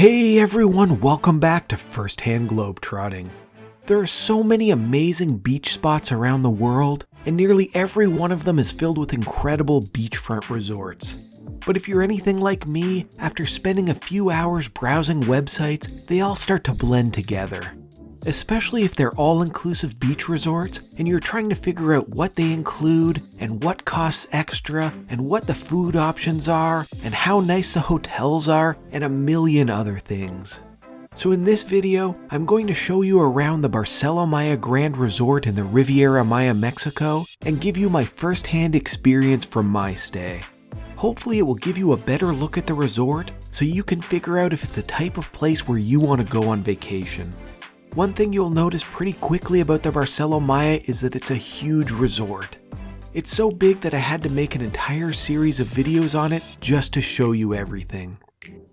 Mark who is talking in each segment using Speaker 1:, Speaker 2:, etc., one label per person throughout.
Speaker 1: Hey everyone, welcome back to Firsthand Globetrotting. There are so many amazing beach spots around the world, and nearly every one of them is filled with incredible beachfront resorts. But if you're anything like me, after spending a few hours browsing websites, they all start to blend together. Especially if they're all-inclusive beach resorts and you're trying to figure out what they include and what costs extra and what the food options are and how nice the hotels are and a million other things. So in this video, I'm going to show you around the Barcelo Maya Grand Resort in the Riviera Maya, Mexico, and give you my first-hand experience from my stay. Hopefully it will give you a better look at the resort so you can figure out if it's a type of place where you want to go on vacation. One thing you'll notice pretty quickly about the Barcelo Maya is that it's a huge resort. It's so big that I had to make an entire series of videos on it just to show you everything.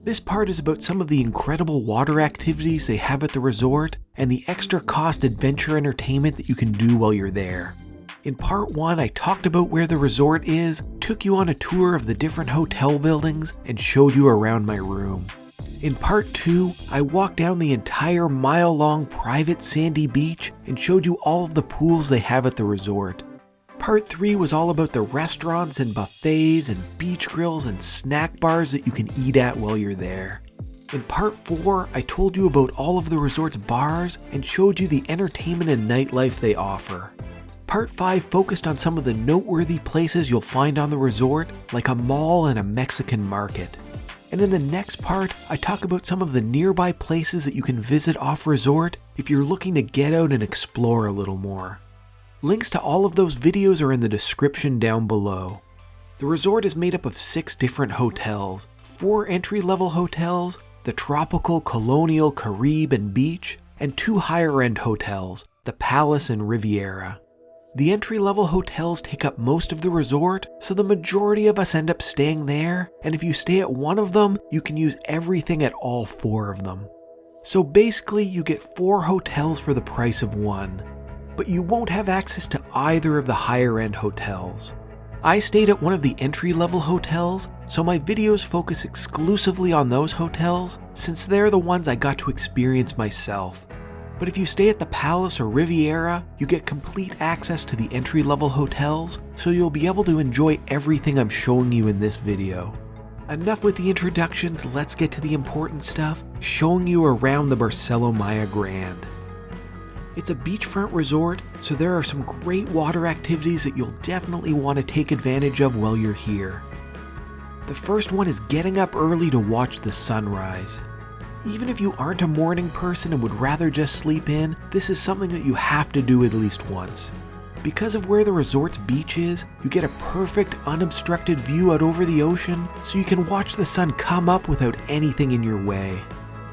Speaker 1: This part is about some of the incredible water activities they have at the resort and the extra cost adventure entertainment that you can do while you're there. In part 1, I talked about where the resort is, took you on a tour of the different hotel buildings, and showed you around my room. In part 2, I walked down the entire mile-long private sandy beach and showed you all of the pools they have at the resort. Part 3 was all about the restaurants and buffets and beach grills and snack bars that you can eat at while you're there. In part 4, I told you about all of the resort's bars and showed you the entertainment and nightlife they offer. Part 5 focused on some of the noteworthy places you'll find on the resort, like a mall and a Mexican market. And in the next part, I talk about some of the nearby places that you can visit off-resort if you're looking to get out and explore a little more. Links to all of those videos are in the description down below. The resort is made up of 6 different hotels, 4 entry-level hotels, the tropical Colonial Caribe and Beach, and 2 higher-end hotels, the Palace and Riviera. The entry-level hotels take up most of the resort, so the majority of us end up staying there, and if you stay at one of them, you can use everything at all 4 of them. So basically, you get 4 hotels for the price of 1, but you won't have access to either of the higher-end hotels. I stayed at one of the entry-level hotels, so my videos focus exclusively on those hotels, since they're the ones I got to experience myself. But if you stay at the Palace or Riviera, you get complete access to the entry-level hotels, so you'll be able to enjoy everything I'm showing you in this video. Enough with the introductions, let's get to the important stuff, showing you around the Barcelo Maya Grand. It's a beachfront resort, so there are some great water activities that you'll definitely want to take advantage of while you're here. The first one is getting up early to watch the sunrise. Even if you aren't a morning person and would rather just sleep in, this is something that you have to do at least once. Because of where the resort's beach is, you get a perfect unobstructed view out over the ocean, so you can watch the sun come up without anything in your way.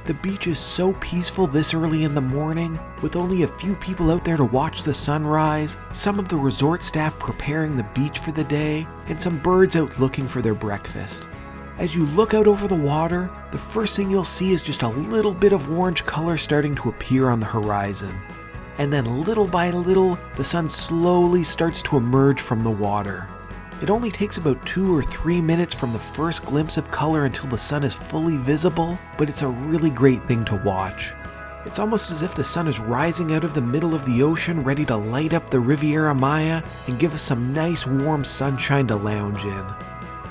Speaker 1: The beach is so peaceful this early in the morning, with only a few people out there to watch the sunrise, some of the resort staff preparing the beach for the day, and some birds out looking for their breakfast. As you look out over the water, the first thing you'll see is just a little bit of orange color starting to appear on the horizon. And then little by little, the sun slowly starts to emerge from the water. It only takes about 2 or 3 minutes from the first glimpse of color until the sun is fully visible, but it's a really great thing to watch. It's almost as if the sun is rising out of the middle of the ocean, ready to light up the Riviera Maya and give us some nice warm sunshine to lounge in.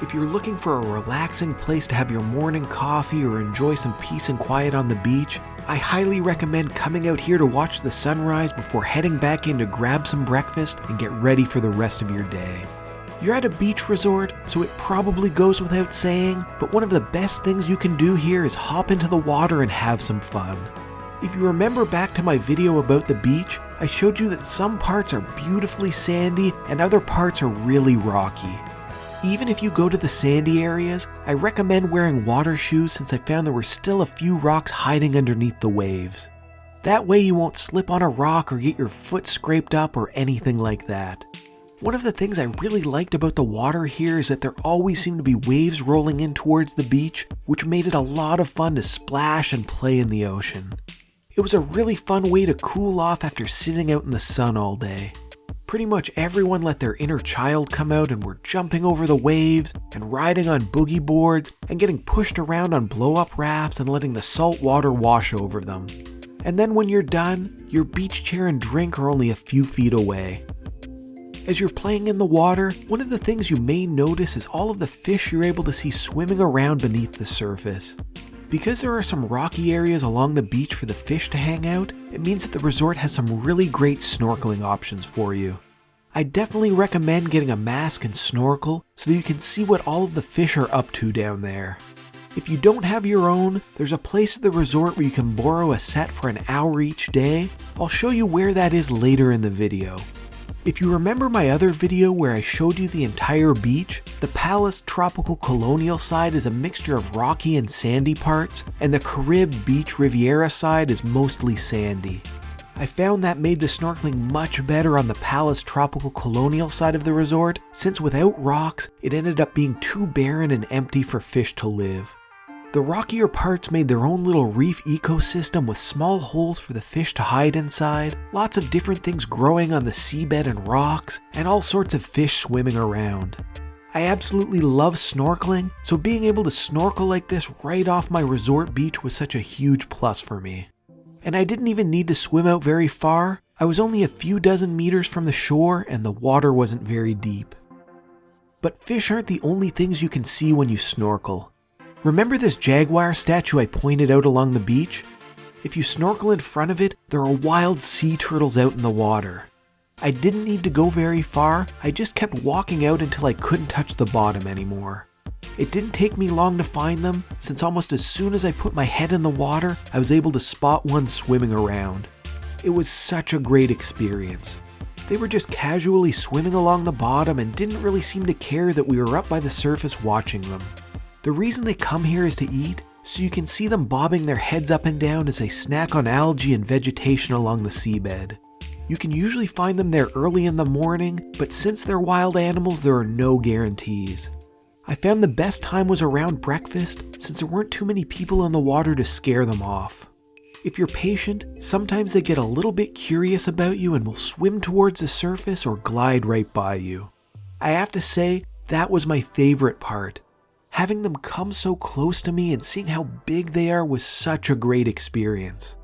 Speaker 1: If you're looking for a relaxing place to have your morning coffee or enjoy some peace and quiet on the beach, I highly recommend coming out here to watch the sunrise before heading back in to grab some breakfast and get ready for the rest of your day. You're at a beach resort, so it probably goes without saying, but one of the best things you can do here is hop into the water and have some fun. If you remember back to my video about the beach, I showed you that some parts are beautifully sandy and other parts are really rocky. Even if you go to the sandy areas, I recommend wearing water shoes since I found there were still a few rocks hiding underneath the waves. That way you won't slip on a rock or get your foot scraped up or anything like that. One of the things I really liked about the water here is that there always seemed to be waves rolling in towards the beach, which made it a lot of fun to splash and play in the ocean. It was a really fun way to cool off after sitting out in the sun all day. Pretty much everyone let their inner child come out and were jumping over the waves and riding on boogie boards and getting pushed around on blow-up rafts and letting the salt water wash over them. And then when you're done, your beach chair and drink are only a few feet away. As you're playing in the water, one of the things you may notice is all of the fish you're able to see swimming around beneath the surface. Because there are some rocky areas along the beach for the fish to hang out, it means that the resort has some really great snorkeling options for you. I definitely recommend getting a mask and snorkel so that you can see what all of the fish are up to down there. If you don't have your own, there's a place at the resort where you can borrow a set for an hour each day. I'll show you where that is later in the video. If you remember my other video where I showed you the entire beach, the Palace Tropical Colonial side is a mixture of rocky and sandy parts, and the Carib Beach Riviera side is mostly sandy. I found that made the snorkeling much better on the Palace Tropical Colonial side of the resort, since without rocks, it ended up being too barren and empty for fish to live. The rockier parts made their own little reef ecosystem with small holes for the fish to hide inside, lots of different things growing on the seabed and rocks, and all sorts of fish swimming around. I absolutely love snorkeling, so being able to snorkel like this right off my resort beach was such a huge plus for me. And I didn't even need to swim out very far. I was only a few dozen meters from the shore and the water wasn't very deep. But fish aren't the only things you can see when you snorkel. Remember this jaguar statue I pointed out along the beach? If you snorkel in front of it, there are wild sea turtles out in the water. I didn't need to go very far, I just kept walking out until I couldn't touch the bottom anymore. It didn't take me long to find them, since almost as soon as I put my head in the water, I was able to spot one swimming around. It was such a great experience. They were just casually swimming along the bottom and didn't really seem to care that we were up by the surface watching them. The reason they come here is to eat, so you can see them bobbing their heads up and down as they snack on algae and vegetation along the seabed. You can usually find them there early in the morning, but since they're wild animals, there are no guarantees. I found the best time was around breakfast, since there weren't too many people in the water to scare them off. If you're patient, sometimes they get a little bit curious about you and will swim towards the surface or glide right by you. I have to say, that was my favorite part. Having them come so close to me and seeing how big they are was such a great experience.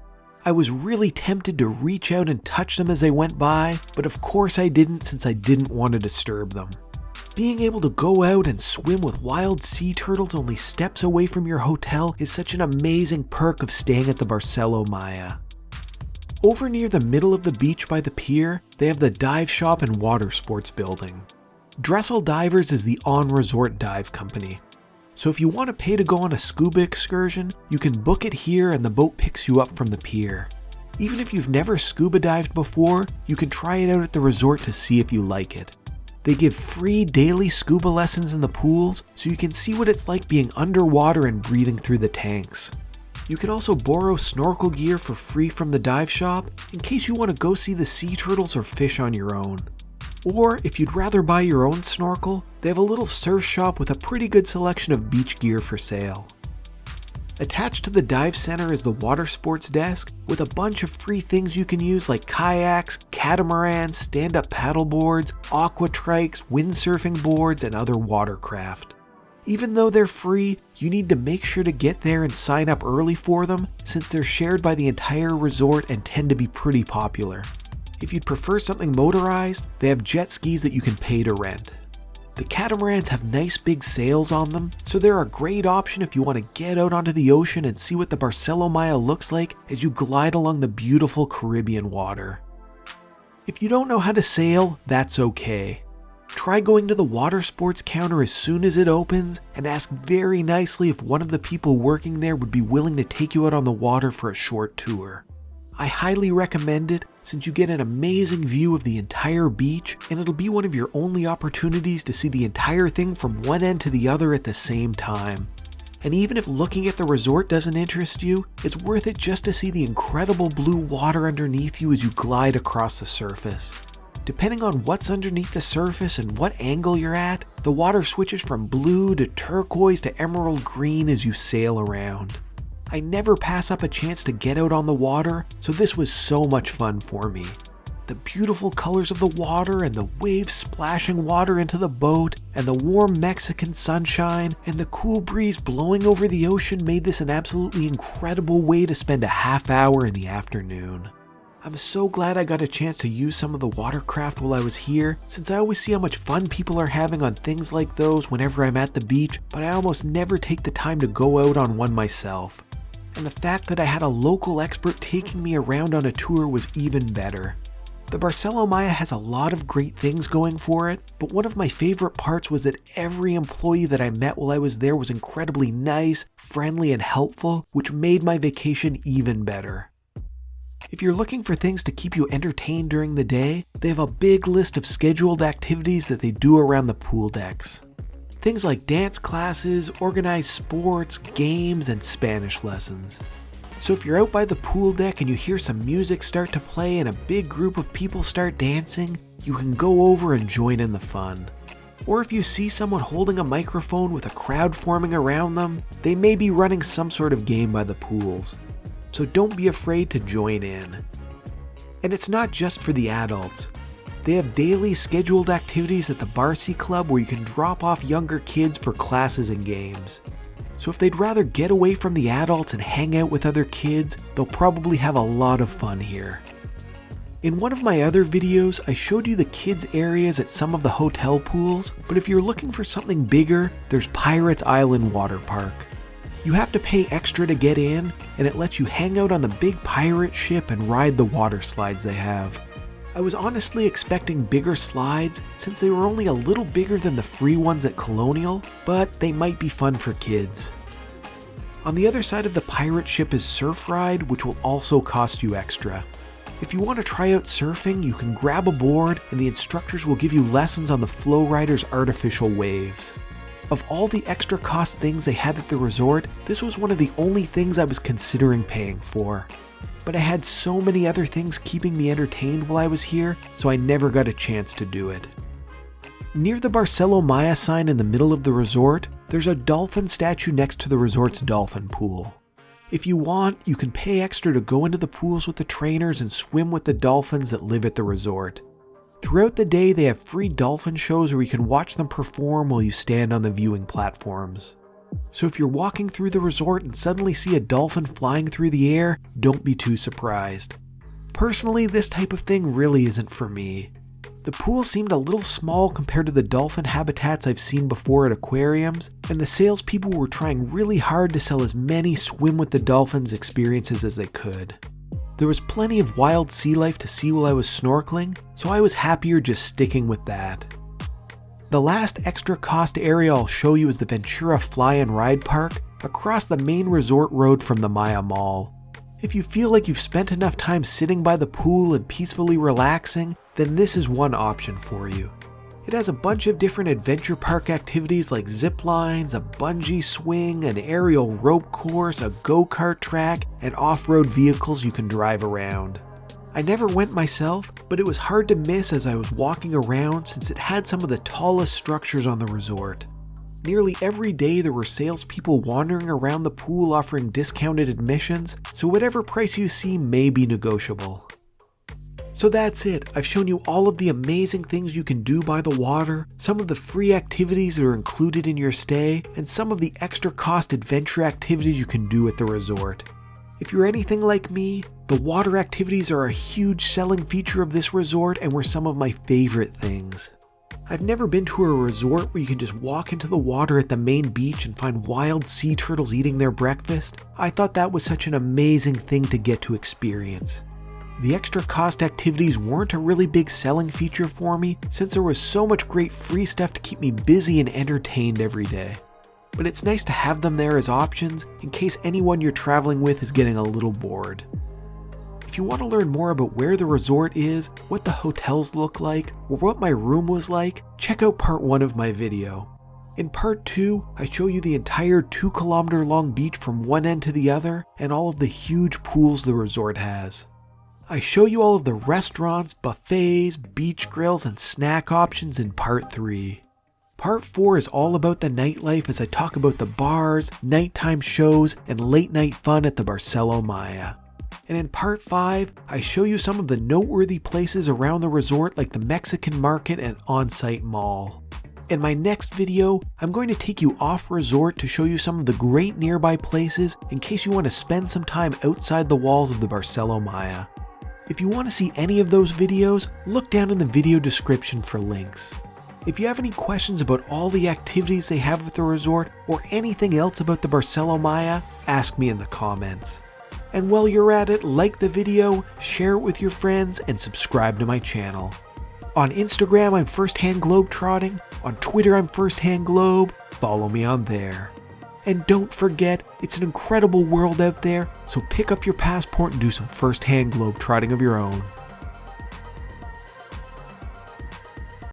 Speaker 1: I was really tempted to reach out and touch them as they went by, but of course I didn't since I didn't want to disturb them. Being able to go out and swim with wild sea turtles only steps away from your hotel is such an amazing perk of staying at the Barcelo Maya. Over near the middle of the beach by the pier, they have the dive shop and water sports building. Dressel Divers is the on-resort dive company. So if you want to pay to go on a scuba excursion, you can book it here and the boat picks you up from the pier. Even if you've never scuba dived before, you can try it out at the resort to see if you like it. They give free daily scuba lessons in the pools, so you can see what it's like being underwater and breathing through the tanks. You can also borrow snorkel gear for free from the dive shop in case you want to go see the sea turtles or fish on your own. Or if you'd rather buy your own snorkel, they have a little surf shop with a pretty good selection of beach gear for sale. Attached to the dive center is the water sports desk with a bunch of free things you can use like kayaks, catamarans, stand-up paddle boards, aqua trikes, windsurfing boards, and other watercraft. Even though they're free, you need to make sure to get there and sign up early for them since they're shared by the entire resort and tend to be pretty popular. If you'd prefer something motorized, they have jet skis that you can pay to rent. The catamarans have nice big sails on them, so they're a great option if you want to get out onto the ocean and see what the Barcelo Maya looks like as you glide along the beautiful Caribbean water. If you don't know how to sail, that's okay. Try going to the water sports counter as soon as it opens and ask very nicely if one of the people working there would be willing to take you out on the water for a short tour. I highly recommend it since you get an amazing view of the entire beach and it'll be one of your only opportunities to see the entire thing from one end to the other at the same time. And even if looking at the resort doesn't interest you, it's worth it just to see the incredible blue water underneath you as you glide across the surface. Depending on what's underneath the surface and what angle you're at, the water switches from blue to turquoise to emerald green as you sail around. I never pass up a chance to get out on the water, so this was so much fun for me. the beautiful colors of the water and the waves splashing water into the boat and the warm Mexican sunshine and the cool breeze blowing over the ocean made this an absolutely incredible way to spend a half hour in the afternoon. I'm so glad I got a chance to use some of the watercraft while I was here, since I always see how much fun people are having on things like those whenever I'm at the beach, but I almost never take the time to go out on one myself. And the fact that I had a local expert taking me around on a tour was even better. The Barcelo Maya has a lot of great things going for it, but one of my favorite parts was that every employee that I met while I was there was incredibly nice, friendly, and helpful, which made my vacation even better. If you're looking for things to keep you entertained during the day, they have a big list of scheduled activities that they do around the pool decks. Things like dance classes, organized sports, games, and Spanish lessons. So if you're out by the pool deck and you hear some music start to play and a big group of people start dancing, you can go over and join in the fun. Or if you see someone holding a microphone with a crowd forming around them, they may be running some sort of game by the pools. So don't be afraid to join in. And it's not just for the adults. They have daily scheduled activities at the Barcy Club where you can drop off younger kids for classes and games. So if they'd rather get away from the adults and hang out with other kids, they'll probably have a lot of fun here. In one of my other videos, I showed you the kids areas at some of the hotel pools, but if you're looking for something bigger, there's Pirates Island Water Park. You have to pay extra to get in, and it lets you hang out on the big pirate ship and ride the water slides they have. I was honestly expecting bigger slides since they were only a little bigger than the free ones at Colonial, but they might be fun for kids. On the other side of the pirate ship is Surf Ride, which will also cost you extra. If you want to try out surfing, you can grab a board and the instructors will give you lessons on the Flow Rider's artificial waves. Of all the extra cost things they had at the resort, this was one of the only things I was considering paying for. But I had so many other things keeping me entertained while I was here, so I never got a chance to do it. Near the Barcelo Maya sign in the middle of the resort, there's a dolphin statue next to the resort's dolphin pool. If you want, you can pay extra to go into the pools with the trainers and swim with the dolphins that live at the resort. Throughout the day, they have free dolphin shows where you can watch them perform while you stand on the viewing platforms. So if you're walking through the resort and suddenly see a dolphin flying through the air, don't be too surprised. Personally, this type of thing really isn't for me. The pool seemed a little small compared to the dolphin habitats I've seen before at aquariums, and the salespeople were trying really hard to sell as many swim with the dolphins experiences as they could. There was plenty of wild sea life to see while I was snorkeling, so I was happier just sticking with that. The last extra cost area I'll show you is the Ventura Fly and Ride Park across the main resort road from the Maya Mall. If you feel like you've spent enough time sitting by the pool and peacefully relaxing, then this is one option for you. It has a bunch of different adventure park activities like zip lines, a bungee swing, an aerial rope course, a go-kart track, and off-road vehicles you can drive around. I never went myself, but it was hard to miss as I was walking around since it had some of the tallest structures on the resort. Nearly every day there were salespeople wandering around the pool offering discounted admissions, so whatever price you see may be negotiable. So that's it. I've shown you all of the amazing things you can do by the water, some of the free activities that are included in your stay, and some of the extra cost adventure activities you can do at the resort. If you're anything like me, the water activities are a huge selling feature of this resort and were some of my favorite things. I've never been to a resort where you can just walk into the water at the main beach and find wild sea turtles eating their breakfast. I thought that was such an amazing thing to get to experience. The extra cost activities weren't a really big selling feature for me since there was so much great free stuff to keep me busy and entertained every day. But it's nice to have them there as options in case anyone you're traveling with is getting a little bored. If you want to learn more about where the resort is, what the hotels look like, or what my room was like, check out part 1 of my video. In part 2, I show you the entire 2-kilometer long beach from one end to the other and all of the huge pools the resort has. I show you all of the restaurants, buffets, beach grills, and snack options in part 3. Part 4 is all about the nightlife as I talk about the bars, nighttime shows, and late night fun at the Barcelo Maya. And in part 5, I show you some of the noteworthy places around the resort like the Mexican market and on-site mall. In my next video, I'm going to take you off resort to show you some of the great nearby places in case you want to spend some time outside the walls of the Barcelo Maya. If you want to see any of those videos, look down in the video description for links. If you have any questions about all the activities they have at the resort or anything else about the Barcelo Maya, ask me in the comments. And while you're at it, like the video, share it with your friends, and subscribe to my channel. On Instagram, I'm Firsthand Globetrotting. On Twitter, I'm Firsthand Globe. Follow me on there. And don't forget, it's an incredible world out there, so pick up your passport and do some firsthand globetrotting of your own.